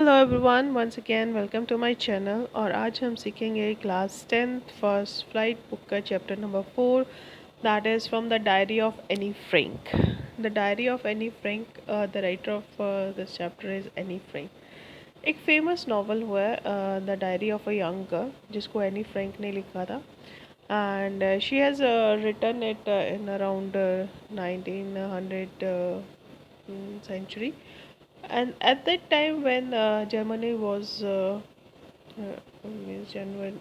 Hello everyone once again welcome to my channel. और आज हम सीखेंगे class 10th First Flight book का chapter number 4, that is from the diary of Anne Frank. The diary of Anne Frank, the writer of this chapter is Anne Frank. एक famous novel हुआ है the diary of a young girl, जिसको Anne Frank ने लिखा था। And she has written it in around 1900 century. And at that time when Germany was means German,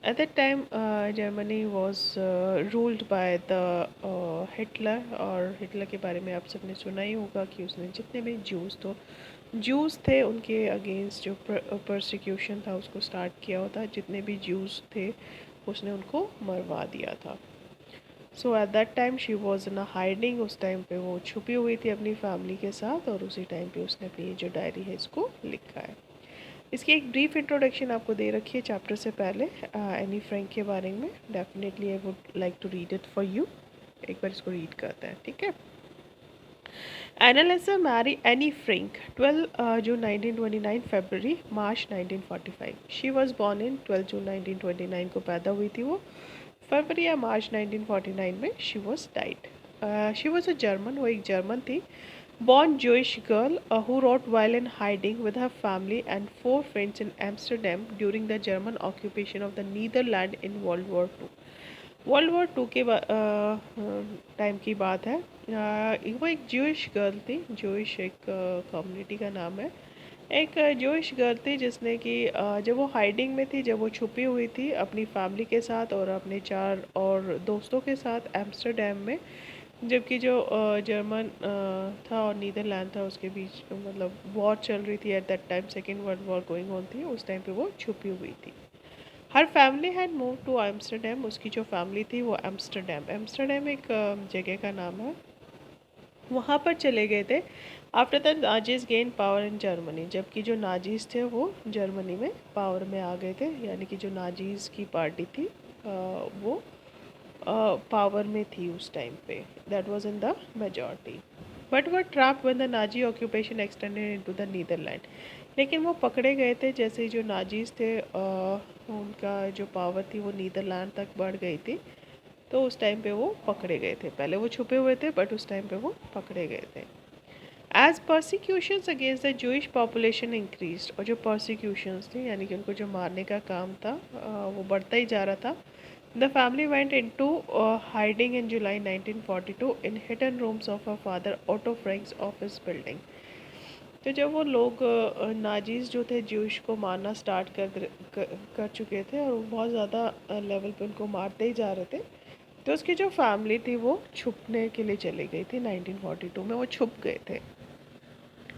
at that time Germany was ruled by the Hitler। और Hitler के बारे में आप सबने सुना ही होगा कि उसने जितने भी जूस थे उनके अगेंस्ट जो परसिक्यूशन था उसको स्टार्ट किया होता। जितने भी जूस थे उसने उनको मरवा दिया था। So at that time she was in a hiding. उस टाइम पे वो छुपी हुई थी अपनी फैमिली के साथ, और उसी टाइम पे उसने अपनी जो डायरी है इसको लिखा है। इसकी एक ब्रीफ इंट्रोडक्शन आपको दे रखी है चैप्टर से पहले एनी फ्रैंक के बारे में। Definitely I would like to read it for you. एक बार इसको रीड करते हैं, ठीक है। Annelies Marie Anne Frank 12 June 1929 February March 1945। She was born in 12 June 1929 को पैदा हुई थी वो। फरवरी या मार्च 1949 में she was died. She was a German, वो एक जर्मन थी। Born Jewish girl who wrote while in hiding with her family and four friends in Amsterdam during the German occupation of the Netherlands in World War II। World war two के time की बात है। वो एक Jewish girl थी। Jewish एक community का नाम है। एक ज्यूइश गर्ल थी जिसने कि जब वो हाइडिंग में थी, जब वो छुपी हुई थी अपनी फैमिली के साथ और अपने 4 और दोस्तों के साथ एम्स्टरडेम में, जबकि जो जर्मन था और नीदरलैंड था उसके बीच मतलब वॉर चल रही थी। At that time Second world War going on थी। उस टाइम पे वो छुपी हुई थी। हर family had move to Amsterdam. उसकी जो फैमिली थी वो एम्स्टरडेम एम्स्टरडेम एक जगह का नाम है, वहाँ पर चले गए थे। After the Nazis gain power in Germany, जबकि जो नाजीज थे वो जर्मनी में पावर में आ गए थे। यानी कि जो नाजीज की पार्टी थी वो पावर में थी उस टाइम पे। That was in the majority, but were trapped when the Nazi occupation extended into the Netherland. लेकिन वो पकड़े गए थे जैसे ही जो नाजीज थे उनका जो पावर थी वो नीदरलैंड तक बढ़ गई थी। तो उस टाइम पे वो पकड़े गए थे। पहले वो छुपे हुए थे बट उस टाइम पे वो पकड़े गए थे। As persecutions against the Jewish population increase, और जो परसिक्यूशंस थी यानी कि उनको जो मारने का काम था वो बढ़ता ही जा रहा था। The family went into hiding in July 1942 in hidden rooms of a father auto Franks office building. तो जब वो लोग नाजीज जो थे जूश को मारना स्टार्ट कर चुके थे और वो बहुत ज़्यादा लेवल पे उनको मारते ही जा रहे थे, तो उसकी जो फैमिली थी वो छुपने के लिए चली गई थी। 1942 में वो छुप गए थे।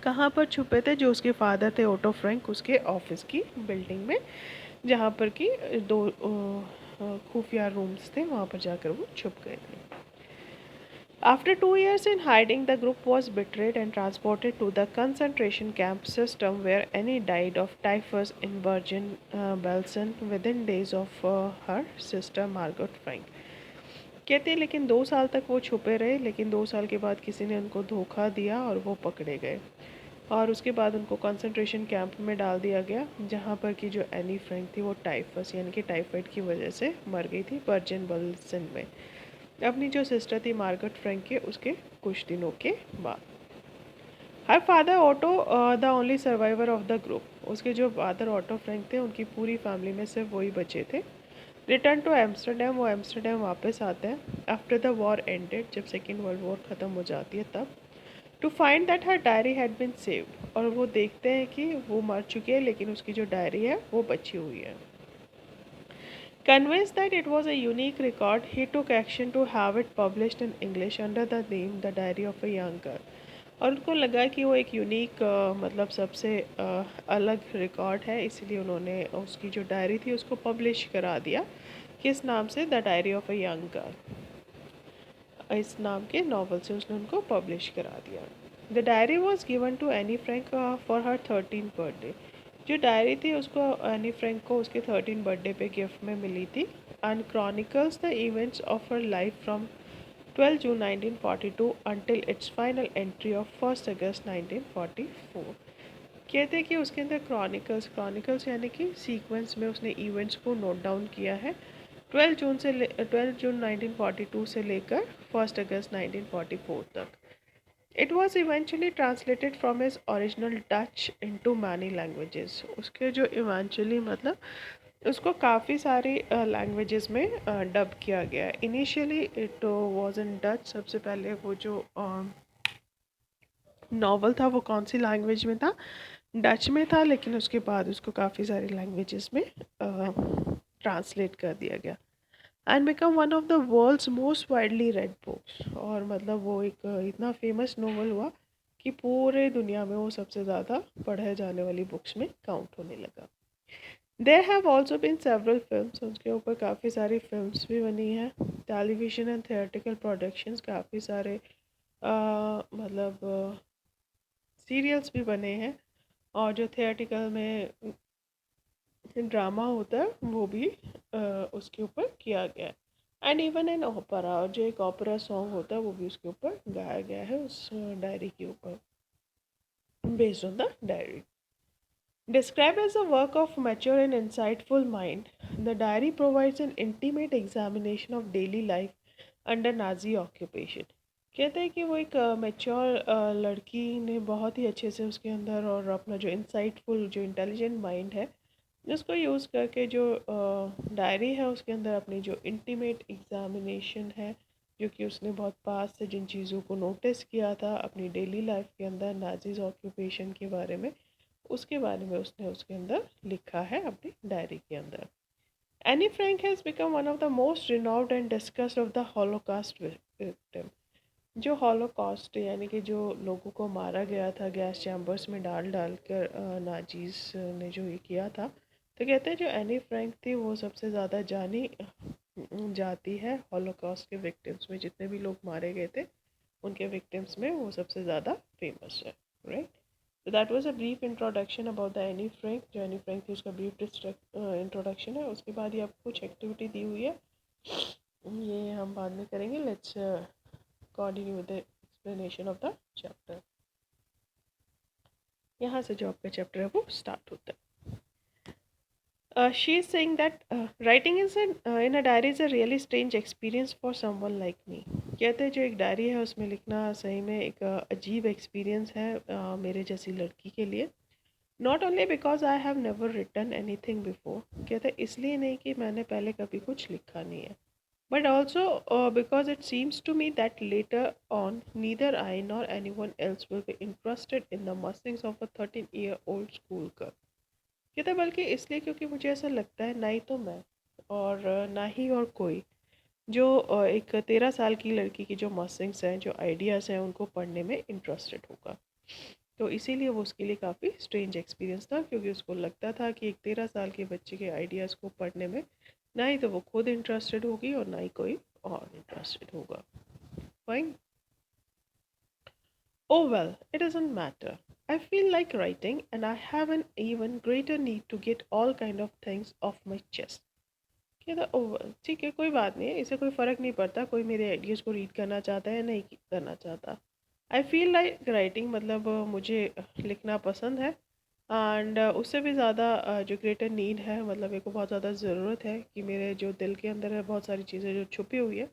कहाँ पर छुपे थे? जो उसके फादर थे ओटो फ्रैंक, उसके ऑफिस की बिल्डिंग में, जहाँ पर कि दो खुफिया रूम्स थे, वहाँ पर जाकर वो छुप गए थे। After 2 years in hiding, the group was betrayed and transported to the concentration camp system where Annie died of typhus in Bergen Belsen within days of her sister Margot Frank। कहते हैं लेकिन 2 साल तक वो छुपे रहे, लेकिन 2 साल के बाद किसी ने उनको धोखा दिया और वो पकड़े गए, और उसके बाद उनको कंसंट्रेशन कैंप में डाल दिया गया, जहाँ पर कि जो एनी फ्रैंक थी वो टाइफस यानी कि टाइफाइड की वजह से मर गई थी बर्जन बल्सन में, अपनी जो सिस्टर थी मार्गट फ्रैंक के उसके कुछ दिनों के बाद। Her father auto the only survivor of the group, उसके जो फादर ऑटो फ्रैंक थे उनकी पूरी फैमिली में सिर्फ वही बचे थे। रिटर्न टू एम्स्टरडेम, वो एम्स्टरडेम वापस आते हैं आफ्टर द वॉर एंडेड, जब सेकेंड वर्ल्ड वॉर ख़त्म हो जाती है तब। To find that her diary had been saved, और वो देखते हैं कि वो मर चुकी है लेकिन उसकी जो डायरी है वो बची हुई है। Convinced that it was a unique record, he took action to have it published in English under the name The Diary of a Young Girl। और उनको लगा कि वो एक यूनिक मतलब सबसे अलग रिकॉर्ड है, इसलिए उन्होंने उसकी जो डायरी थी उसको पब्लिश करा दिया। किस नाम से? The diary of a young girl, इस नाम के नावल से उसने उनको पब्लिश करा दिया। The diary was given to Anne Frank for her 13th birthday. जो डायरी थी उसको एनी फ्रैंक को उसके 13 बर्थडे पे गिफ्ट में मिली थी। And chronicles the events of her life from 12 June 1942 until its final entry of 1st August 1944. कहते हैं कि उसके अंदर क्रॉनिकल्स यानी कि सीक्वेंस में उसने इवेंट्स को नोट डाउन किया है 12 जून 1942 से लेकर 1 अगस्त 1944 तक. It was eventually translated from his original Dutch into many languages. उसके जो eventually मतलब उसको काफ़ी सारी लैंग्वेजेस में डब किया गया. Initially it was in Dutch. सबसे पहले वो जो नॉवल था वो कौन सी लैंग्वेज में था, डच में था, लेकिन उसके बाद उसको काफ़ी सारी लैंग्वेजेस में ट्रांसलेट कर दिया गया and become one of the world's most widely read books. और मतलब वो एक इतना फेमस नॉवल हुआ कि पूरे दुनिया में वो सबसे ज़्यादा पढ़े जाने वाली बुक्स में काउंट होने लगा. There have also been several films. उसके ऊपर काफ़ी सारी फिल्म्स भी बनी हैं. टेलीविजन एंड थिएट्रिकल प्रोडक्शंस काफ़ी सारे मतलब सीरियल्स भी बने हैं. और जो थिएट्रिकल में ड्रामा होता है वो भी उसके ऊपर किया गया है. एंड इवन एन ओपेरा, और जो एक ओपेरा सॉन्ग होता है वो भी उसके ऊपर गाया गया है उस डायरी के ऊपर, based on the diary. Described as a work of mature and insightful mind, the diary provides an intimate examination of daily life under Nazi occupation. कहते हैं कि वो एक मैच्योर लड़की ने बहुत ही अच्छे से उसके अंदर और अपना जो इंसाइटफुल जो इंटेलिजेंट माइंड है उसको यूज़ करके जो डायरी है उसके अंदर अपनी जो इंटीमेट एग्जामिनेशन है जो कि उसने बहुत पास से जिन चीज़ों को नोटिस किया था अपनी डेली लाइफ के अंदर नाजीज ऑक्यूपेशन के बारे में, उसके बारे में उसने उसके अंदर लिखा है अपनी डायरी के अंदर. Anne Frank has become one of the most renowned and discussed of the holocaust victim. जो हॉलोकॉस्ट यानी कि जो लोगों को मारा गया था गैस चैम्बर्स में डाल डाल कर नाजीज ने जो ये किया था, तो कहते हैं जो एनी फ्रैंक थी वो सबसे ज़्यादा जानी जाती है हॉलोकॉस्ट के विक्टिम्स में. जितने भी लोग मारे गए थे उनके विक्टिम्स में वो सबसे ज़्यादा फेमस है. राइट. तो that was a brief introduction about the Anne Frank. जो एनी फ्रैंक थी उसका ब्रीफ इंट्रोडक्शन है. उसके बाद ये आपको कुछ एक्टिविटी दी हुई है, ये हम बाद में करेंगे. Let's continue with the explanation of the chapter. यहाँ से जो आपका चैप्टर है वो स्टार्ट होता है. She is saying that writing is in a diary is a really strange experience for someone like me. कहते हैं जो एक डायरी है उसमें लिखना सही में एक अजीब एक्सपीरियंस है मेरे जैसी लड़की के लिए. Not only because I have never written anything before. कहते हैं इसलिए नहीं कि मैंने पहले कभी कुछ लिखा नहीं है, but also because it seems to me that later on neither I nor anyone else will be interested in the musings of a 13-year-old school girl. कहते बल्कि इसलिए क्योंकि मुझे ऐसा लगता है ना ही तो मैं और ना ही और कोई जो एक 13 साल की लड़की की जो मॉसिंग्स हैं जो आइडियाज़ हैं उनको पढ़ने में इंटरेस्टेड होगा. तो इसीलिए वो उसके लिए काफ़ी स्ट्रेंज एक्सपीरियंस था क्योंकि उसको लगता था कि एक 13 साल के बच्चे के आइडियाज़ को पढ़ने में ना ही तो वो खुद इंटरेस्टेड होगी और ना ही कोई और इंटरेस्टेड होगा. Fine. Oh well, it doesn't matter. I feel like writing and I have an even greater need to get all kind of things off my chest. कहता oh well, ठीक है कोई बात नहीं है, इससे कोई फ़र्क नहीं पड़ता कोई मेरे आइडियाज़ को रीड करना चाहता है या नहीं करना चाहता. आई फील लाइक राइटिंग मतलब मुझे लिखना पसंद है एंड उससे भी ज़्यादा जो ग्रेटर नीड है मतलब मेरे को बहुत ज़्यादा ज़रूरत है कि मेरे जो दिल के अंदर है बहुत सारी चीज़ें जो छुपी हुई है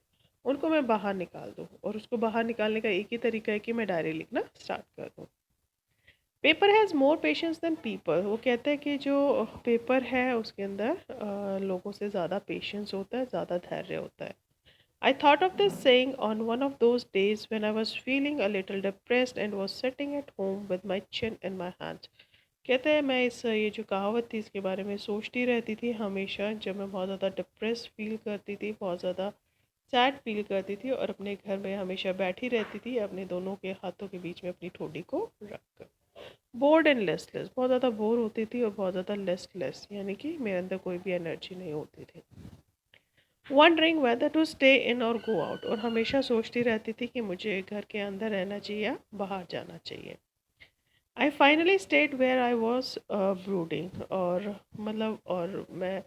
उनको मैं बाहर निकाल दूँ. और उसको बाहर निकालने का एक ही तरीका है कि मैं डायरी लिखना स्टार्ट कर दूँ. Paper has more patience than people. वो कहते हैं कि जो पेपर है उसके अंदर लोगों से ज़्यादा पेशेंस होता है, ज़्यादा धैर्य होता है. I thought of this saying on one of those days when I was feeling a little depressed and was sitting at home with my chin in my hands. कहते हैं मैं इस ये जो कहावत थी इसके बारे में सोचती रहती थी हमेशा जब मैं बहुत ज़्यादा डिप्रेस फील करती थी, बहुत ज़्यादा सैड फील करती थी और अपने घर में हमेशा बैठी रहती थी अपने दोनों के हाथों के बीच में अपनी ठोड़ी को रख कर. बोर्ड एंड लेसलेस, बहुत ज़्यादा बोर होती थी और बहुत ज़्यादा लेसलेस यानी कि मेरे अंदर कोई भी एनर्जी नहीं होती थी. Wondering whether to stay in और गो आउट, और हमेशा सोचती रहती थी कि मुझे घर के अंदर रहना चाहिए या बाहर जाना चाहिए. I finally stayed where I was brooding, और मतलब और मैं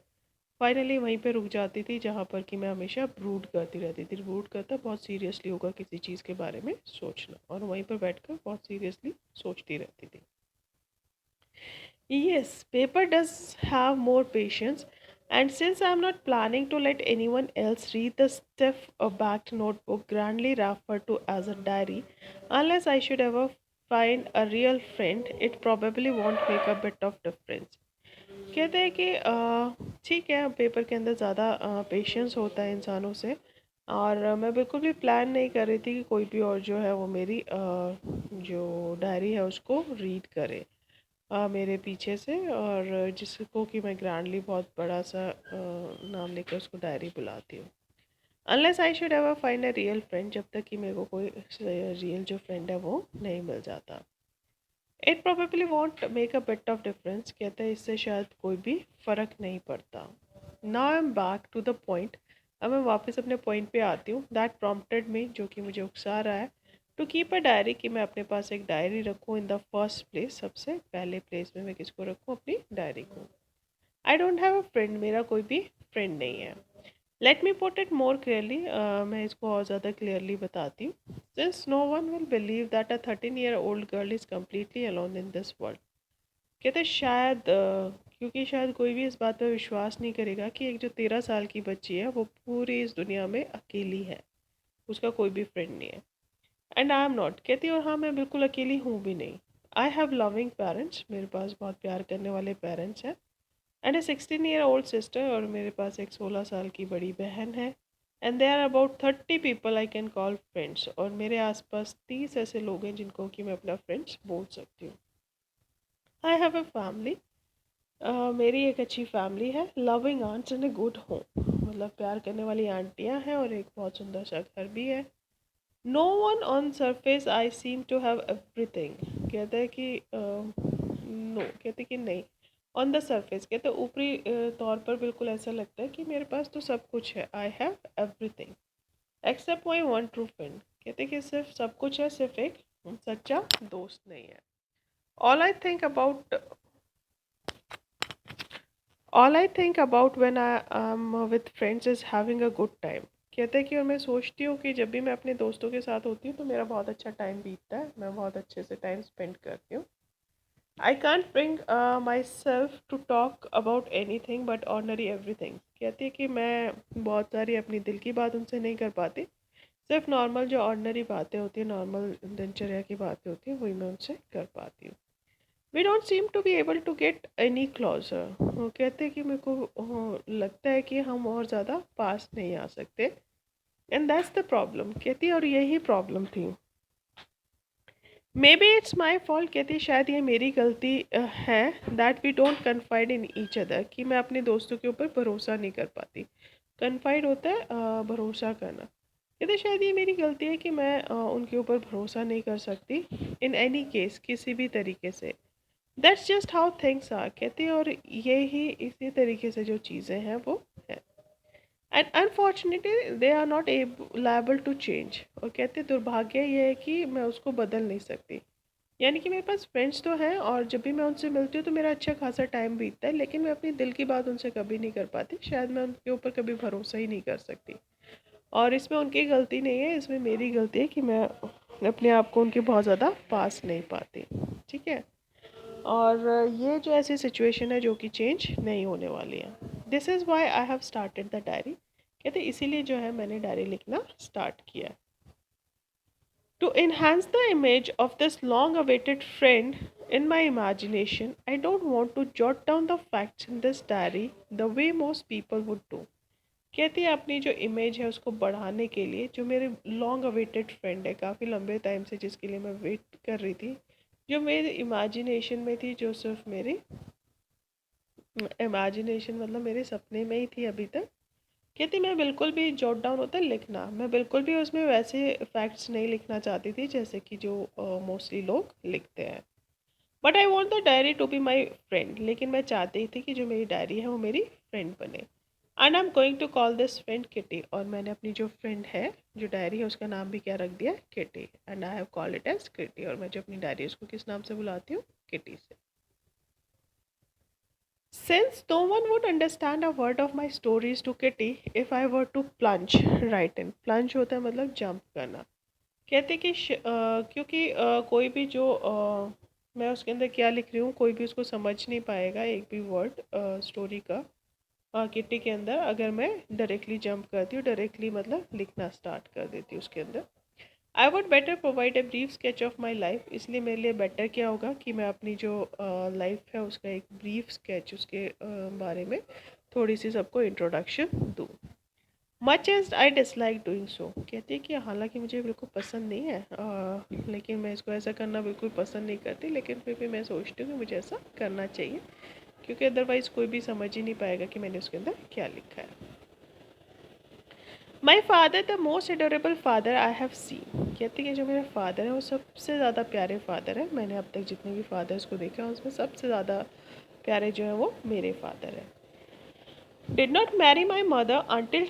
फाइनली वहीं पे रुक जाती थी जहाँ पर कि मैं हमेशा ब्रूड करती रहती थी। ब्रूड करता बहुत सीरियसली होगा किसी चीज़ के बारे में सोचना, और वहीं पर बैठकर बहुत सीरियसली सोचती रहती थी। Yes, paper does have more patience, and since I'm not planning to let anyone else read the stiff backed notebook grandly referred to as a diary, unless I should ever find a real friend, it probably won't make a bit of difference. कहते हैं कि ठीक है, paper के अंदर ज़्यादा patience होता है इंसानों से, और मैं बिल्कुल भी प्लान नहीं कर रही थी कि कोई भी और जो है वो मेरी जो डायरी है उसको रीड करे मेरे पीछे से, और जिसको कि मैं ग्रैंडली बहुत बड़ा सा नाम लेकर उसको डायरी बुलाती हूँ। Unless I should ever find a real friend, जब तक कि मेरे को कोई रियल जो फ्रेंड है वो नहीं मिल जाता। It probably won't make a bit of difference, कहते हैं इससे शायद कोई भी फ़र्क नहीं पड़ता। Now I am back to the point, अब मैं वापस अपने पॉइंट पे आती हूँ। दैट प्रॉम्प्टेड में, जो कि मुझे उकसा रहा है, टू कीप अ डायरी, कि मैं अपने पास एक डायरी रखूँ इन द फर्स्ट प्लेस, सबसे पहले प्लेस में मैं किसको रखूँ, अपनी डायरी को। I don't have a friend, मेरा कोई भी फ्रेंड नहीं है। Let me put it more clearly, मैं इसको और ज़्यादा क्लियरली बताती हूँ। Since no one will believe that a 13-year-old girl is completely alone in this world, कहते शायद क्योंकि शायद कोई भी इस बात पर विश्वास नहीं करेगा कि एक जो 13 साल की बच्ची है वो पूरी इस दुनिया में अकेली है, उसका कोई भी फ्रेंड नहीं है। एंड आई एम नॉट, कहती और हाँ, मैं बिल्कुल अकेली हूँ भी नहीं। आई हैव लविंग पेरेंट्स, मेरे पास बहुत प्यार करने वाले पेरेंट्स हैं, एंड ए 16-year-old सिस्टर, और मेरे पास एक 16 साल की बड़ी बहन है। And they are about 30 people I can call friends, और मेरे आसपास 30 ऐसे लोग हैं जिनको कि मैं अपना फ्रेंड्स बोल सकती हूँ। आई हैव अ फैमिली, मेरी एक अच्छी फैमिली है, loving aunts and a good home, मतलब प्यार करने वाली आंटियाँ हैं और एक बहुत सुंदर सा घर भी है। No one on surface I seem to have everything, कहते हैं कि नो, कहते कि नहीं, ऑन द सरफेस, कहते ऊपरी तौर पर बिल्कुल ऐसा लगता है कि मेरे पास तो सब कुछ है, I have everything except my one true friend, कहते कि सिर्फ सब कुछ है, सिर्फ एक सच्चा दोस्त नहीं है। All I think about all I think about when I am with friends is having a good time, कहते हैं कि और मैं सोचती हूँ कि जब भी मैं अपने दोस्तों के साथ होती हूँ तो मेरा बहुत अच्छा टाइम बीतता है, मैं बहुत अच्छे से टाइम स्पेंड करती हूँ। I can't bring myself to talk about anything but ordinary everything, कहती है कि मैं बहुत सारी अपनी दिल की बात उनसे नहीं कर पाती, सिर्फ नॉर्मल जो ऑर्डनरी बातें होती हैं, नॉर्मल दिनचर्या की बातें होती हैं, वही मैं उनसे कर पाती हूँ। We don't seem to be able to get any closer, वो कहते हैं कि मेरे को लगता है कि हम और ज़्यादा पास नहीं आ सकते, एंड दैट्स द प्रॉब्लम, कहती है और यही प्रॉब्लम थी। Maybe it's my fault, कहती है शायद ये मेरी गलती है, that we don't confide in each other, कि मैं अपने दोस्तों के ऊपर भरोसा नहीं कर पाती। कन्फाइड होता है भरोसा करना, कहते शायद ये मेरी गलती है कि मैं उनके ऊपर भरोसा नहीं कर सकती, इन एनी केस, किसी भी तरीके से। That's just how things are, कहते हैं और ये ही इसी तरीके से जो चीज़ें हैं वो है, and unfortunately they are not liable to change, और कहते दुर्भाग्य ये है कि मैं उसको बदल नहीं सकती। यानी कि मेरे पास फ्रेंड्स तो हैं और जब भी मैं उनसे मिलती हूँ तो मेरा अच्छा खासा टाइम बीतता है, लेकिन मैं अपनी दिल की बात उनसे कभी नहीं कर पाती, शायद मैं उनके ऊपर कभी भरोसा ही नहीं कर सकती। और इसमें उनकी गलती नहीं है, इसमें मेरी गलती है कि मैं अपने आप को उनके बहुत ज़्यादा पास नहीं पाती। ठीक है, और ये जो ऐसी सिचुएशन है जो कि चेंज नहीं होने वाली है। This is why I have started the diary, कहते इसीलिए जो है मैंने डायरी लिखना स्टार्ट किया। To enhance the image of this long awaited friend in my imagination, I don't want to jot down the facts in this diary the way most people would do. कहती है अपनी जो image है उसको बढ़ाने के लिए, जो मेरे लॉन्ग अवेटेड फ्रेंड है, काफ़ी लंबे टाइम से जिसके लिए मैं वेट कर रही थी, जो मेरे इमेजिनेशन में थी, जो सिर्फ मेरी इमेजिनेशन मतलब मेरे सपने में ही थी अभी तक, कहती मैं बिल्कुल भी जॉट डाउन होता है लिखना, मैं बिल्कुल भी उसमें वैसे फैक्ट्स नहीं लिखना चाहती थी जैसे कि जो मोस्टली लोग लिखते हैं। But I want the diary to be my friend, लेकिन मैं चाहती थी कि जो मेरी डायरी है वो मेरी फ्रेंड बने। And I am going to call this friend Kitty, और मैंने अपनी जो फ्रेंड है जो डायरी है उसका नाम भी क्या रख दिया, Kitty, and I have call it as Kitty, और मैं जो अपनी डायरी है उसको किस नाम से बुलाती हूँ, किटी से। Since no one would understand a word of my stories to Kitty if I were to plunge right in. Plunge होता है मतलब जंप करना. कहते कि क्योंकि कोई भी जो मैं उसके अंदर क्या लिख रही हूँ कोई भी उसको समझ नहीं पाएगा एक भी वर्ड स्टोरी का किट्टी के अंदर अगर मैं डायरेक्टली जंप करती हूँ डायरेक्टली मतलब लिखना स्टार्ट कर देती हूँ उसके अंदर. I would better provide a brief sketch of my life. इसलिए मेरे लिए बेटर क्या होगा कि मैं अपनी जो लाइफ है उसका एक ब्रीफ स्केच उसके बारे में थोड़ी सी सबको इंट्रोडक्शन दूँ. Much as I dislike doing so. कहती है कि हालांकि मुझे बिल्कुल पसंद नहीं है लेकिन मैं इसको ऐसा करना बिल्कुल पसंद नहीं करती लेकिन फिर भी मैं सोचती हूँ कि मुझे ऐसा करना चाहिए क्योंकि अदरवाइज़ कोई भी समझ ही नहीं पाएगा कि मैंने उसके अंदर क्या लिखा है. My father the most adorable father I have seen. कहती है जो मेरे फादर हैं वो सबसे ज़्यादा प्यारे फादर हैं. मैंने अब तक जितने भी फादर्स को देखा है उसमें सबसे ज़्यादा प्यारे जो हैं वो मेरे फादर हैं. Did not marry my mother until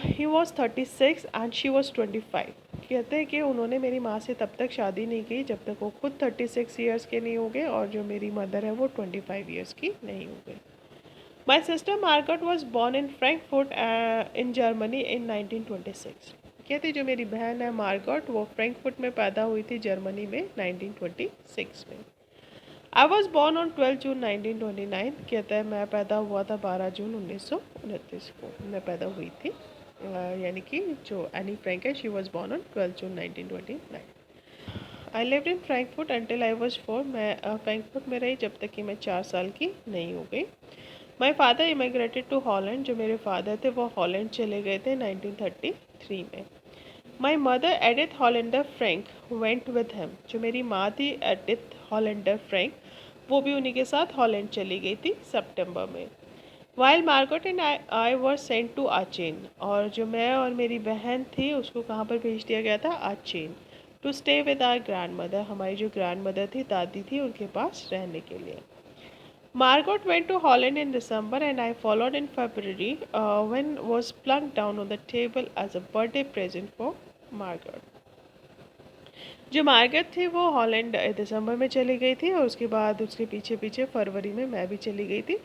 he was 36 and she was 25. कहते हैं कि उन्होंने मेरी माँ से तब तक शादी नहीं की जब तक वो खुद 36 ईयर्स के नहीं हो गए और जो मेरी मदर है वो 25 ईयर्स की नहीं हो गई. My sister Margot was born in Frankfurt in Germany in 1926. कहते जो मेरी बहन है मार्गट वो फ्रैंकफर्ट में पैदा हुई थी जर्मनी में 1926 में. I was born on 12 June 1929. कहता है मैं पैदा हुआ था 12 जून 1929 को मैं पैदा हुई थी यानी कि जो एनी फ्रैंक है she was born on 12 June 1929. I lived in Frankfurt until I was 4. मैं फ्रैंकफर्ट में रही जब तक कि मैं 4 साल की नहीं हो गई. My father immigrated to Holland. जो मेरे फादर थे वो हॉलैंड चले गए थे 1933 में. My mother Edith Hollander Frank went with him. जो मेरी माँ थी एडिथ हॉलेंडर फ्रैंक वो भी उन्हीं के साथ हॉलैंड चली गई थी सितंबर में. While Margot and I were sent to Aachen. और जो मैं और मेरी बहन थी उसको कहाँ पर भेज दिया गया था Aachen to stay with our grandmother. हमारी जो ग्रैंड मदर थी दादी थी उनके पास रहने के लिए. Margot went to Holland in December and I followed in February when was plunked down on the table as a birthday present for Margot. जो मार्गरेट थी वो हॉलैंड दिसंबर में चली गई थी और उसके बाद उसके पीछे पीछे फरवरी में मैं भी चली गई थी.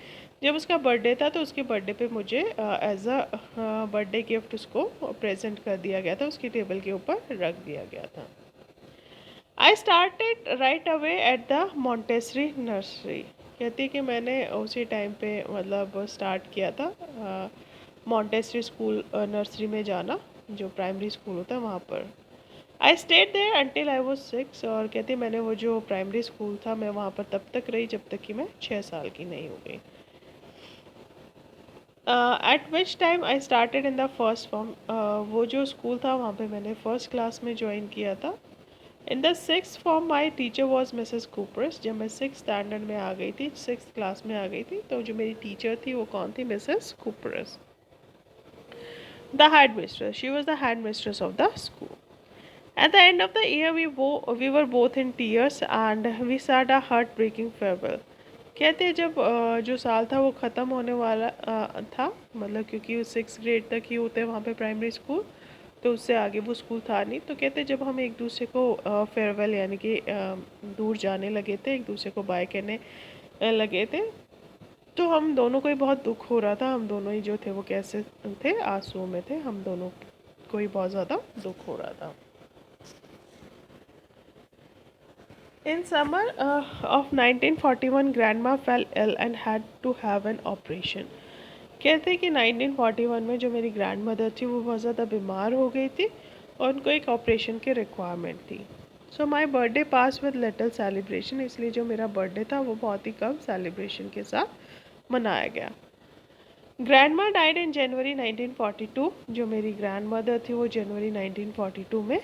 जब उसका बर्थडे था तो उसके बर्थडे पे मुझे एज अ बर्थडे गिफ्ट उसको प्रेजेंट कर दिया गया था उसकी टेबल के ऊपर रख दिया गया था. I started right away at the Montessori nursery. कहती कि मैंने उसी टाइम पे मतलब स्टार्ट किया था मॉन्टेसरी स्कूल नर्सरी में जाना जो प्राइमरी स्कूल होता है वहाँ पर. I stayed there until I was 6. और कहती मैंने वो जो प्राइमरी स्कूल था मैं वहाँ पर तब तक रही जब तक कि मैं 6 साल की नहीं हो गई. Eight which time I started in the first form. वो जो स्कूल था वहाँ पे मैंने फर्स्ट क्लास में ज्वाइन किया था. In the six form my teacher was Mrs Kuperus. जब मैं सिक्स स्टैंडर्ड में आ गई थी सिक्स क्लास में आ गई थी तो जो मेरी टीचर थी वो कौन थी Mrs Kuperus. The headmistress. She was the headmistress of the school. At the end of the year, we were both in tears and we said a heartbreaking farewell. कहते हैं जब जो साल था वो ख़त्म होने वाला था मतलब क्योंकि वो 6 ग्रेड तक ही होते हैं वहाँ पे प्राइमरी स्कूल तो उससे आगे वो स्कूल था नहीं. तो कहते जब हम एक दूसरे को फेयरवेल यानी कि दूर जाने लगे थे एक दूसरे को बाय कहने लगे थे तो हम दोनों को ही बहुत दुख हो रहा था. हम दोनों ही जो थे वो कैसे थे आंसुओं में थे. हम दोनों को ही बहुत ज़्यादा दुख हो रहा था. In summer of 1941, Grandma fell ill and had to have an operation. कहते हैं कि 1941 में जो मेरी ग्रैंड मदर थी वो बहुत ज़्यादा बीमार हो गई थी और उनको एक ऑपरेशन की रिक्वायरमेंट थी. So my birthday pass with little celebration. इसलिए जो मेरा बर्थडे था वो बहुत ही कम सेलिब्रेशन के साथ मनाया गया. ग्रैंड माँ डाइड इन जनवरी 1942. जो मेरी ग्रैंड मदर थी वो जनवरी 1942 में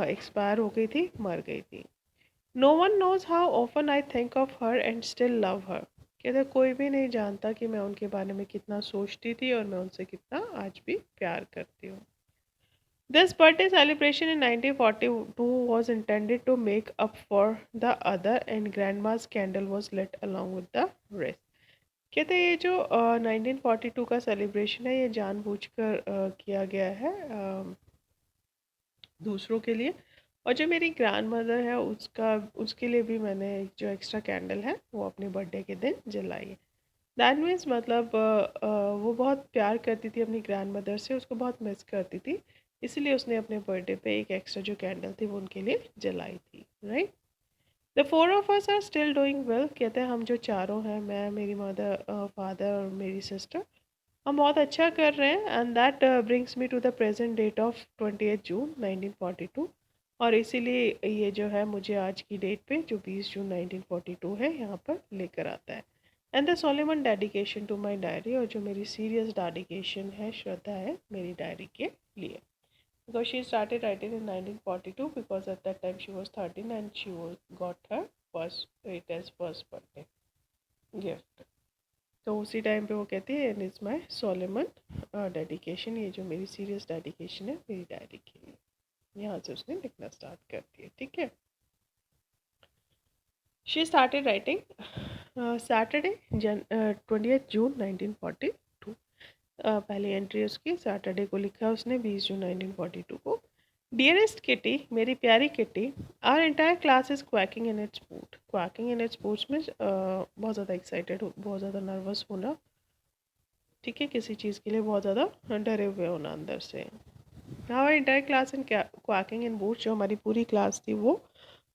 एक्सपायर हो गई थी मर गई थी. No one knows how often I think of her and still love her. कहते कोई भी नहीं जानता कि मैं उनके बारे में कितना सोचती थी और मैं उनसे कितना आज भी प्यार करती हूँ. This birthday celebration in 1942 was intended to make up for the other and grandma's candle was lit along with the rest. कहते ये जो 1942 का सेलिब्रेशन है ये जानबूझकर किया गया है दूसरों के लिए. और जो मेरी ग्रैंड मदर है उसके लिए भी मैंने एक जो एक्स्ट्रा कैंडल है वो अपने बर्थडे के दिन जलाई है. दैट मीन्स मतलब वो बहुत प्यार करती थी अपनी ग्रैंड मदर से, उसको बहुत मिस करती थी, इसीलिए उसने अपने बर्थडे पे एक एक्स्ट्रा जो कैंडल थी वो उनके लिए जलाई थी, right. The four of us are still doing well, कहते हैं हम जो चारों हैं, मैं, मेरी मदर, फादर और मेरी सिस्टर, हम बहुत अच्छा कर रहे हैं। And that brings me to the present date of 28 June 1942। और इसीलिए ये जो है मुझे आज की डेट पे जो 20 जून 1942 है यहाँ पर लेकर आता है। And the solemn dedication to my diary, और जो मेरी सीरियस डेडिकेशन है, श्रद्धा है मेरी डायरी के लिए। Because she started writing in 1942 because at that time she was 13 and she was got her first it as first birthday gift। तो उसी टाइम पे वो कहती है एंड इज़ माई सोलेमन डेडिकेशन, ये जो मेरी सीरियस डेडिकेशन है मेरी डायरी के लिए। यहाँ से उसने लिखना स्टार्ट कर दिया, ठीक है। शी स्टार्टेड राइटिंग सैटरडे 20 जून 1942। पहली एंट्री उसकी सैटरडे को लिखा उसने 20 जून 1942 को। डियरेस्ट किटी, मेरी प्यारी Kitty, our entire class is quaking in its boot. Quaking in its boots में बहुत ज़्यादा एक्साइटेड हो, बहुत ज़्यादा नर्वस होना, ठीक है, किसी चीज़ के लिए बहुत ज़्यादा डरे हुए होना अंदर से। Now entire class in quaking in boots, जो हमारी पूरी क्लास थी वो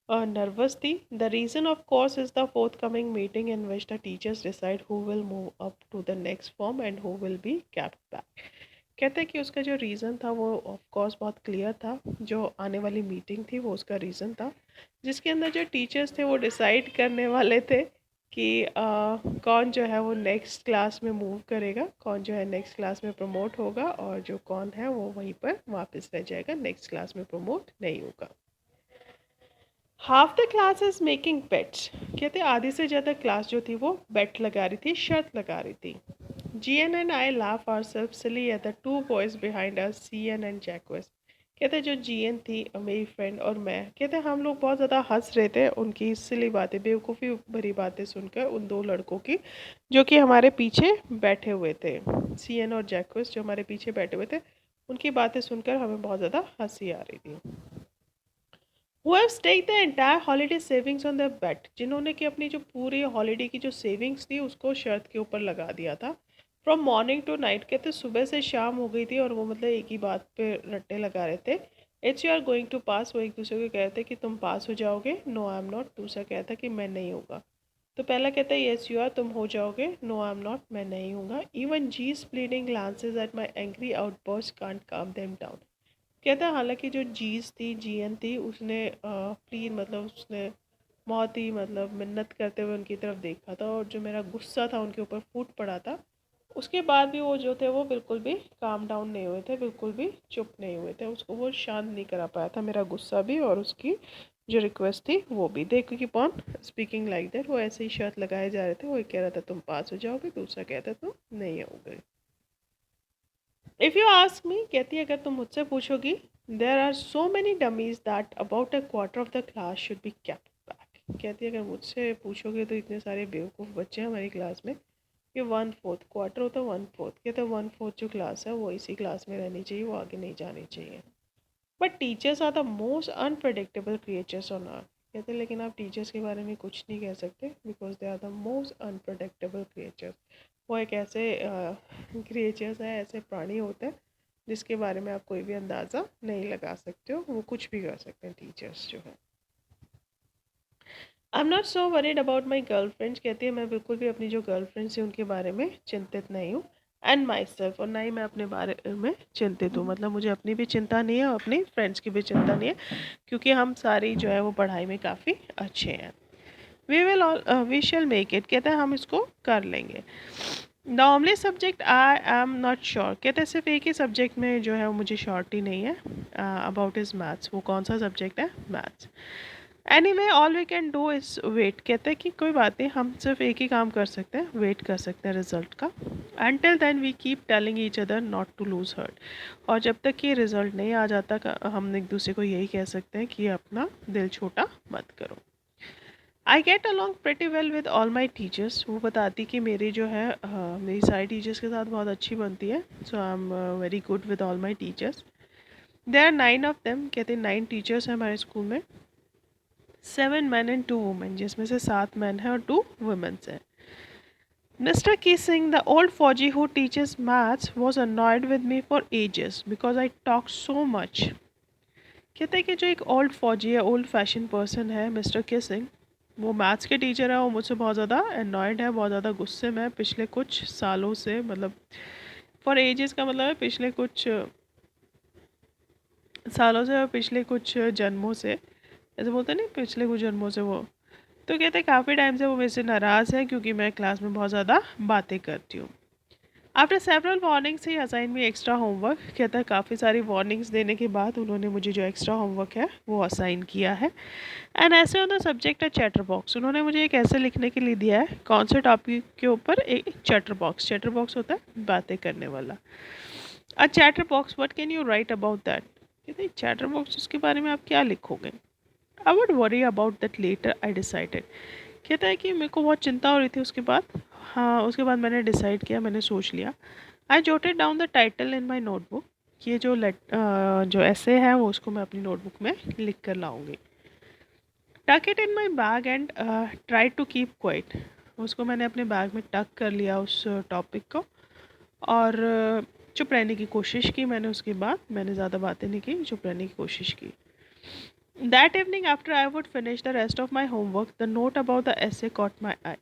नर्वस थी। The reason of course is the forthcoming meeting in which the teachers decide who will move up to the next form and who will be kept back. कहते हैं कि उसका जो रीज़न था वो ऑफ कोर्स बहुत clear था, जो आने वाली मीटिंग थी वो उसका रीज़न था, जिसके अंदर जो टीचर्स थे वो डिसाइड करने वाले थे कि कौन जो है वो नेक्स्ट क्लास में मूव करेगा, कौन जो है नेक्स्ट क्लास में प्रमोट होगा, और जो कौन है वो वहीं पर वापस रह जाएगा, नेक्स्ट क्लास में प्रमोट नहीं होगा। Half the class is making bets, कहते आधी से ज़्यादा क्लास जो थी वो बेट लगा रही थी, शर्त लगा रही थी। GN and I laugh ourselves silly at the two boys behind us, CN and Jacques। कहते जो GN थी मेरी फ्रेंड और मैं, कहते हम लोग बहुत ज़्यादा हंस रहे थे उनकी सिली बातें, बेवकूफ़ी भरी बातें सुनकर उन दो लड़कों की जो कि हमारे पीछे बैठे हुए थे। CN और जैक्विस जो हमारे पीछे बैठे हुए थे, उनकी बातें सुनकर हमें बहुत ज़्यादा हंसी आ रही थी। Who have staked the entire holiday savings on their bet, जिन्होंने कि अपनी जो पूरी हॉलीडे की जो सेविंग्स थी उसको शर्त के ऊपर लगा दिया था। फ्रॉम मॉर्निंग टू नाइट, कहते सुबह से शाम हो गई थी और वो मतलब एक ही बात पे रट्टे लगा रहे थे। It's you are going to pass, वो एक दूसरे को कह रहे थे कि तुम पास हो जाओगे, नो आई एम नॉट, दूसरा कहता कि मैं नहीं होगा। तो पहला कहता है येस यू आर, तुम हो जाओगे, नो आई एम नॉट, मैं नहीं हूँगा। Even G pleading glances at my angry outburst can't calm them down. कहता है हालांकि जो जीस थी, जीएन थी, उसने प्लीज मतलब उसने बहुत ही मतलब मिन्नत करते हुए उनकी तरफ देखा था, और जो मेरा गुस्सा था उनके ऊपर फूट पड़ा था, उसके बाद भी वो जो थे वो बिल्कुल भी काम डाउन नहीं हुए थे, बिल्कुल भी चुप नहीं हुए थे, उसको वो शांत नहीं करा पाया था, मेरा गुस्सा भी और उसकी जो रिक्वेस्ट थी वो भी। देखो कि पॉन स्पीकिंग लाइक दैट, वो ऐसे ही शर्त लगाए जा रहे थे, वो एक कह रहा था तुम पास हो जाओगे, दूसरा कहता तुम नहीं आओगे। इफ़ यू आस्क मी, कहती है अगर तुम मुझसे पूछोगी, there are so many dummies that about a quarter of the class should be kept back. कहती है अगर मुझसे पूछोगे तो इतने सारे बेवकूफ़ बच्चे हैं हमारी क्लास में कि 1/4 क्वार्टर होता है, 1/4, कहते हैं 1/4 जो क्लास है वो इसी क्लास में रहनी चाहिए, वो आगे नहीं जानी चाहिए। But teachers are the most unpredictable creatures on earth. कहते हैं लेकिन आप टीचर्स के बारे में कुछ नहीं कह सकते, because they are the most unpredictable creatures. वो एक ऐसे क्रिएचर्स हैं, ऐसे प्राणी होते हैं जिसके बारे में आप कोई भी अंदाज़ा नहीं लगा सकते हो, वो कुछ भी कर सकते हैं टीचर्स जो है। आई am not so worried about my girl friends, कहती है मैं बिल्कुल भी अपनी जो गर्ल फ्रेंड्स हैं उनके बारे में चिंतित नहीं हूँ। एंड माई सेल्फ, और ना ही मैं अपने बारे में चिंतित हूँ, मतलब मुझे अपनी भी चिंता नहीं है और अपनी फ्रेंड्स की भी चिंता नहीं है, क्योंकि हम सारी जो है वो पढ़ाई में काफ़ी अच्छे हैं। We will all we shall make it, कहते हैं हम इसको कर लेंगे। The only subject I am not sure, कहते हैं सिर्फ एक ही सब्जेक्ट में जो है वो मुझे श्योरिटी नहीं है अबाउट इज़ मैथ्स। वो कौन सा सब्जेक्ट है? Maths. Anyway all we can do is wait, कहते हैं कि कोई बात नहीं, हम सिर्फ एक ही काम कर सकते हैं, वेट कर सकते हैं रिजल्ट का। Until then we keep telling each other not to lose heart, और जब तक ये रिजल्ट नहीं आ जाता हम एक दूसरे को यही कह सकते हैं कि अपना दिल छोटा मत करो। I get along pretty well with all my teachers, वो बताती कि मेरी जो है मेरी सारी टीचर्स के साथ बहुत अच्छी बनती है। So I am very good with all my teachers. There are 9 of them, कहते हैं 9 टीचर्स हैं हमारे स्कूल में। 7 men and 2 women, जिसमें से 7 मैन हैं और 2 वुमेन्स हैं। Mr. Kissing, the old Fauji who teaches maths, was annoyed with me for ages because I talked so much. कहते हैं कि जो एक ओल्ड फौजी है, ओल्ड फैशन पर्सन है, मिस्टर किसिंग, वो मैथ्स के टीचर है, वो मुझसे बहुत ज़्यादा एनॉयड है, बहुत ज़्यादा गुस्से में है पिछले कुछ सालों से, मतलब फॉर एजेस का मतलब है पिछले कुछ सालों से और पिछले कुछ जन्मों से, ऐसे बोलते नहीं, पिछले कुछ जन्मों से वो। तो कहते हैं काफ़ी टाइम से वो मेरे से नाराज़ है क्योंकि मैं क्लास में बहुत ज़्यादा बातें करती हूँ। आफ्टर सेवरल वार्निंग्स ही असाइन मी एक्स्ट्रा होमवर्क। कहता है काफ़ी सारी वार्निंग्स देने के बाद उन्होंने मुझे जो एक्स्ट्रा होमवर्क है वो असाइन किया है। एंड ऐसे ऑन द सब्जेक्ट है चैटर बॉक्स। उन्होंने मुझे एक ऐसे लिखने के लिए दिया है कौन से टॉपिक के ऊपर, एक चैटर बॉक्स। चैटर बॉक्स होता है बातें करने वाला। A chatterbox, what can you write about that. कहते हैं चैटर बॉक्स, उसके बारे में आप क्या लिखोगे। I would worry about that later I decided. कहता है कि मेरे को बहुत चिंता हो रही थी उसके बाद। हाँ, उसके बाद मैंने डिसाइड किया, मैंने सोच लिया। I jotted down the title in my notebook. ये जो ऐसे है वो उसको मैं अपनी नोटबुक में लिख कर लाऊंगी। Tuck it in my bag and try to keep quiet. उसको मैंने अपने बैग में टक कर लिया उस टॉपिक को, और चुप रहने की कोशिश की मैंने। उसके बाद मैंने ज़्यादा बातें नहीं की, चुप रहने की कोशिश की। That evening after I would finish the rest of my homework, the note about the ऐसे कॉट माई आई।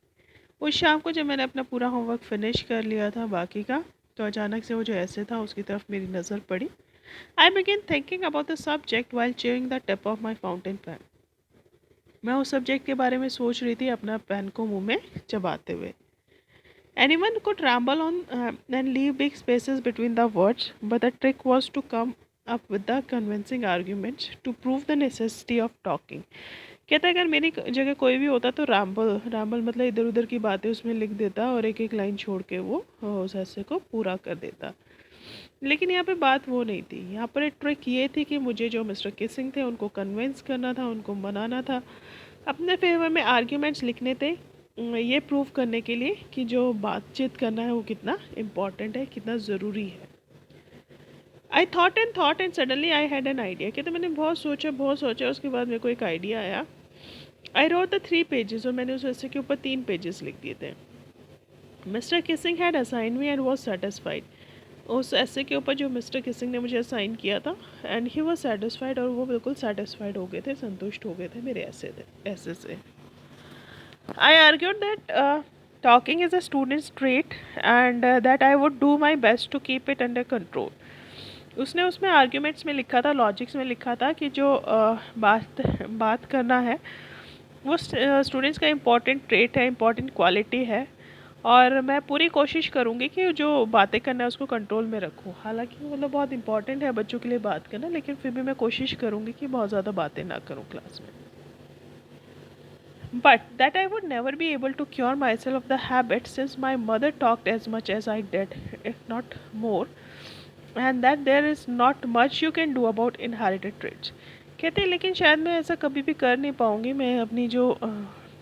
उस शाम को जब मैंने अपना पूरा होमवर्क फिनिश कर लिया था बाकी का, तो अचानक से वो जो ऐसे था उसकी तरफ मेरी नज़र पड़ी। I begin thinking about the subject while chewing the tip of my fountain pen. मैं उस सब्जेक्ट के बारे में सोच रही थी अपना पेन को मुंह में चबाते हुए। Anyone could ramble on and leave big spaces between the words, but the trick was to come up with the convincing arguments to prove the necessity of talking. कहता है अगर मेरी जगह कोई भी होता तो रैम्बल रैम्बल मतलब इधर उधर की बातें उसमें लिख देता और एक एक लाइन छोड़ के वो उस ऐसे को पूरा कर देता। लेकिन यहाँ पे बात वो नहीं थी, यहाँ पर एक ट्रिक ये थी कि मुझे जो मिस्टर किसिंग थे उनको कन्विंस करना था, उनको मनाना था, अपने फेवर में आर्ग्यूमेंट्स लिखने थे, ये प्रूव करने के लिए कि जो बातचीत करना है वो कितना इम्पॉर्टेंट है, कितना ज़रूरी है। I thought and suddenly I had an idea. कहते मैंने बहुत सोचा, उसके बाद मेरे को एक आइडिया आया। आई रोट द 3 पेजेस, और मैंने उस ऐसे के ऊपर 3 पेजेस लिख दिए थे। Mister Keesing had assign me and was satisfied. उस ऐसे के ऊपर जो मिस्टर किसिंग ने मुझे असाइन किया था, एंड ही वॉज सेटिस्फाइड, और वो बिल्कुल सेटिस्फाइड हो गए थे, संतुष्ट हो गए थे मेरे ऐसे से। I argued that talking is a student's trait and that I would do my best to keep it under control. उसने उसमें आर्ग्यूमेंट्स में लिखा था, लॉजिक्स में लिखा था कि जो बात करना है वो स्टूडेंट्स का इम्पॉर्टेंट ट्रेट है, इम्पॉर्टेंट क्वालिटी है, और मैं पूरी कोशिश करूँगी कि जो बातें करना है उसको कंट्रोल में रखूँ। हालांकि मतलब बहुत इंपॉर्टेंट है बच्चों के लिए बात करना, लेकिन फिर भी मैं कोशिश करूँगी कि बहुत ज़्यादा बातें ना करूँ क्लास में। But that I would never be able to cure myself of the habit since my mother talked as much as I did, if not more, and that there is not much you can do about inherited traits. कहते हैं लेकिन शायद मैं ऐसा कभी भी कर नहीं पाऊँगी, मैं अपनी जो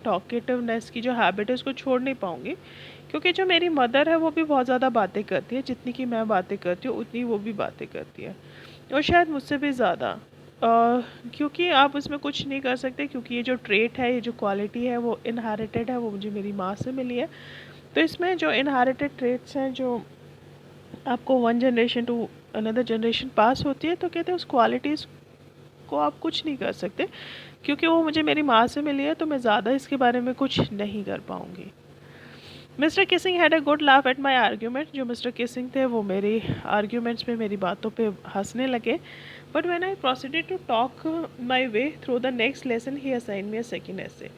टॉकेटिवनेस की जो हैबिट है उसको छोड़ नहीं पाऊँगी, क्योंकि जो मेरी मदर है वो भी बहुत ज़्यादा बातें करती है, जितनी कि मैं बातें करती हूँ उतनी वो भी बातें करती है, और शायद मुझसे भी ज़्यादा। क्योंकि आप उसमें कुछ नहीं कर सकते, क्योंकि ये जो ट्रेट है, ये जो क्वालिटी है वो इनहेरिटेड है, वो मुझे मेरी माँ से मिली है। तो इसमें जो इनहेरिटेड ट्रेट्स हैं जो आपको one generation to another generation pass होती है, तो कहते हैं उस क्वालिटीज़ को आप कुछ नहीं कर सकते, क्योंकि वो मुझे मेरी माँ से मिली है, तो मैं ज़्यादा इसके बारे में कुछ नहीं कर पाऊँगी। Mister Keesing had a good laugh at my argument. जो मिस्टर किसिंग थे वो मेरी आर्ग्यूमेंट्स में, मेरी बातों पे हंसने लगे। But when I proceeded to talk my way through the next lesson he assigned me a second essay.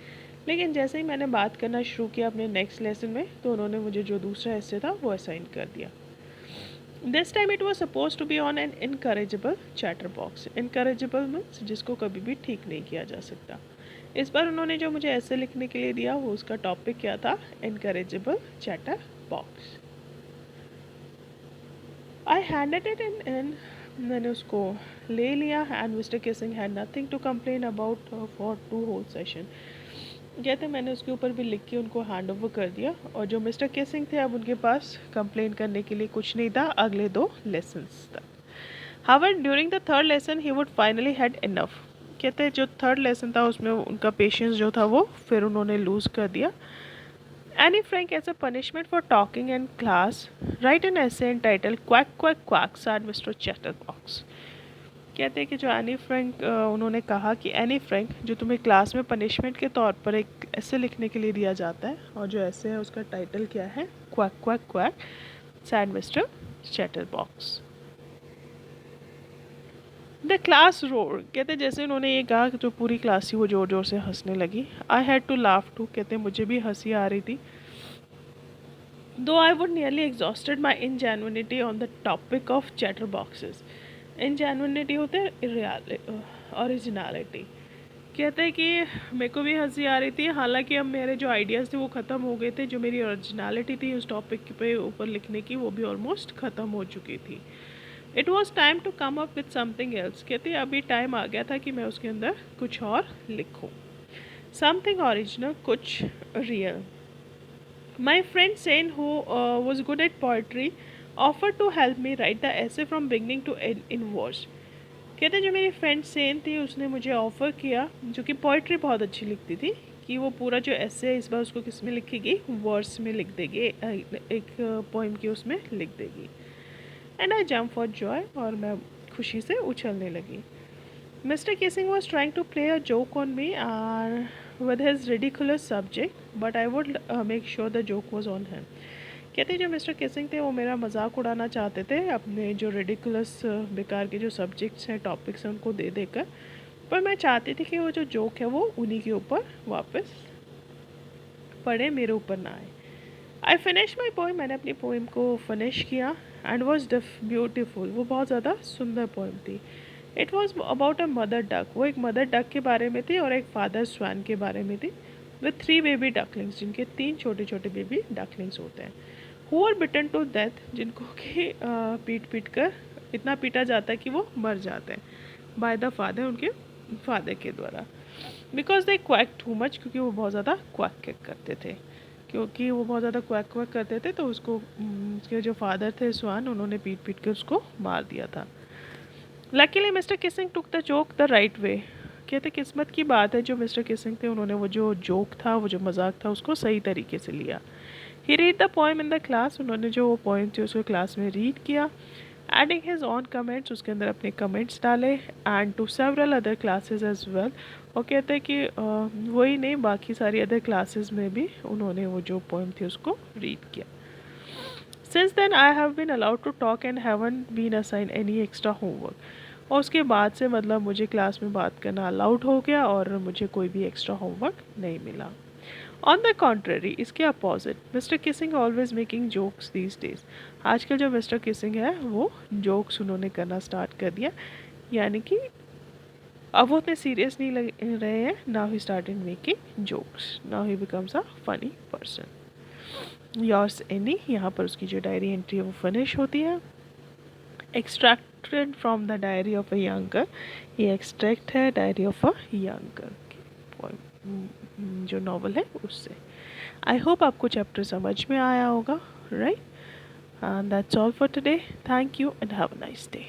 लेकिन जैसे ही मैंने बात करना शुरू किया अपने नेक्स्ट लेसन में, तो उन्होंने मुझे जो दूसरा ऐसे था वो असाइन कर दिया। This time it was suppose to be on an incorrigible chatterbox. Incorrigible means जिसको कभी भी ठीक नहीं किया जा सकता। इस बार उन्होंने जो मुझे ऐसे लिखने के लिए दिया वो उसका टॉपिक क्या था, incorrigible chatterbox. I handed it in, मैंने उसको ले लिया, and mister Keesing had nothing to complain about for 2 whole session. कहते मैंने उसके ऊपर भी लिख के उनको हैंड ओवर कर दिया, और जो मिस्टर किसिंग थे अब उनके पास कंप्लेन करने के लिए कुछ नहीं था अगले 2 लेसन्स तक। However during the third lesson he would finally had enough. कहते जो थर्ड लेसन था उसमें उनका पेशेंस जो था वो फिर उन्होंने लूज़ कर दिया, Annie Frank, as a punishment for talking in class, write an essay entitled Quack Quack Quack, said Mr. Chatterbox. कहते हैं कि जो एनी फ्रैंक, उन्होंने कहा कि एनी फ्रैंक, जो तुम्हें क्लास में पनिशमेंट के तौर पर एक ऐसे लिखने के लिए दिया जाता है, और जो ऐसे है उसका टाइटल क्या है? Quack quack quack, sad mister chatter box. The class roar, कहते जैसे उन्होंने ये कहा कि जो पूरी क्लास थी वो ज़ोर ज़ोर से हंसने लगी। I had to laugh too, कहते मुझे भी हंसी आ रही थी। Though I would nearly exhausted my ingenuity on the topic of chatter boxes. Ingenuity होते हैं ओरिजिनलिटी। कहते हैं कि मेरे को भी हंसी आ रही थी, हालांकि अब मेरे जो आइडियाज़ थे वो ख़त्म हो गए थे। जो मेरी ओरिजिनलिटी थी उस टॉपिक पे ऊपर लिखने की, वो भी ऑलमोस्ट ख़त्म हो चुकी थी। It was time to come up with something else, कहते अभी टाइम आ गया था कि मैं उसके अंदर कुछ और लिखूँ, समथिंग ओरिजिनल, कुछ real. My friend Sen who was good at poetry offer to help me write the essay from beginning to in verse. कहते हैं जो मेरी फ्रेंड सेन थी उसने मुझे ऑफ़र किया, जो कि पोइट्री बहुत अच्छी लिखती थी, कि वो पूरा जो ऐसे इस बार उसको किस में लिखेगी? वर्स में लिख देगी, एक पोइम की उसमें लिख देगी। And I jump for joy, और मैं खुशी से उछलने लगी। Mr Keesing was trying to play a joke on me with his ridiculous subject, but I would make sure the joke was on him. कहते जो मिस्टर किसिंग थे वो मेरा मजाक उड़ाना चाहते थे अपने जो रेडिकुलस बेकार के जो सब्जेक्ट्स हैं, टॉपिक्स हैं, उनको दे देकर, पर मैं चाहती थी कि वो जो जोक है वो उन्हीं के ऊपर वापस पड़े, मेरे ऊपर ना आए। आई फिनिश माई पोइम, मैंने अपनी पोइम को फिनिश किया, एंड वॉज ब्यूटिफुल, वो बहुत ज़्यादा सुंदर पोइम थी। It was about a mother duck, वो एक मदर डक के बारे में थी और एक फादर स्वैन के बारे में थी, विथ 3 बेबी डकलिंग्स, जिनके 3 छोटे छोटे बेबी डकलिंग्स होते हैं, who are bitten to death, जिनको कि पीट पीट कर इतना पीटा जाता है कि वो मर जाते हैं, बाय द फादर, उनके फादर के द्वारा, because they quack too much, क्योंकि वो बहुत ज़्यादा क्वैक करते थे, क्योंकि वो बहुत ज़्यादा क्वैक क्वैक करते थे, तो उसको उसके जो फादर थे स्वान, उन्होंने पीट पीट कर उसको मार दिया था। Luckily mister Keesing took the joke the right way, कहते किस्मत की बात है जो मिस्टर किसिंग थे उन्होंने वो जो जोक था, वो जो मजाक था, उसको सही तरीके से लिया। He read the poem in the class, उन्होंने जो वो पोइम थी उसको क्लास में रीड किया, एडिंग हिज ऑन कमेंट्स, उसके अंदर अपने कमेंट्स डाले, and to several other classes as well, और कहते हैं कि वही नहीं, बाकी सारी अदर क्लासेस में भी उन्होंने वो जो पोइम थी उसको रीड किया। Since then I have been allowed to talk and haven't been assigned any extra homework, और उसके बाद से मतलब मुझे क्लास में बात करना अलाउड हो गया और मुझे कोई भी एक्स्ट्रा होमवर्क नहीं मिला। ऑन द कॉन्ट्रेरी, इसके opposite, mister Keesing always making jokes these days, आजकल जो मिस्टर किसिंग है वो जोक्स उन्होंने करना स्टार्ट कर दिया, यानी कि अब वो उतने सीरियस नहीं लग रहे हैं। Now he started making jokes, now he becomes a funny person. Yours any, यहाँ पर उसकी जो डायरी एंट्री है वो फिनिश होती है। Extracted from the diary of a young girl, ये एक्सट्रैक्ट है diary of a young girl जो नॉवल है उससे। आई होप आपको चैप्टर समझ में आया होगा, right? And that's all for today. Thank you and have a nice day.